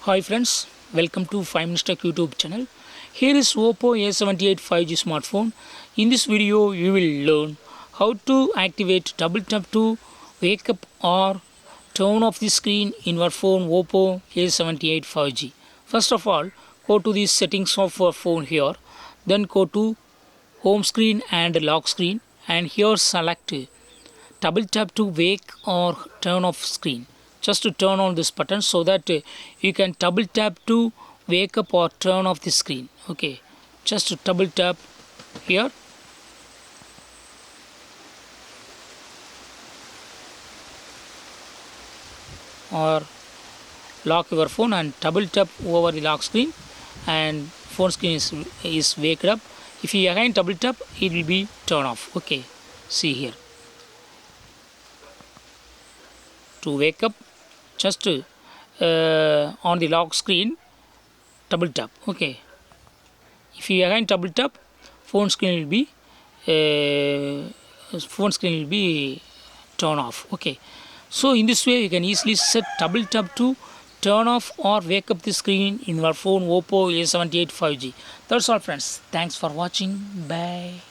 Hi friends, welcome to 5 Minutes Tech YouTube channel. Here is Oppo A78 5G smartphone. In this video, you will learn how to activate double tap to wake up or turn off the screen in your phone Oppo A78 5G. First of all, go to the settings of your phone here. Then go to home screen and lock screen, and here select double tap to wake or turn off screen. Just to turn on this button so that you can double tap to wake up or turn off the screen. Okay, just to double tap here, or lock your phone and double tap over the lock screen, and phone screen is waked up. If you again double tap, it will be turn off. Okay, see here, to wake up, just on the lock screen double tap. Okay, if you again double tap, phone screen will be turn off. Okay, so in this way you can easily set double tap to turn off or wake up the screen in your phone Oppo A78 5G. That's all friends, thanks for watching, bye.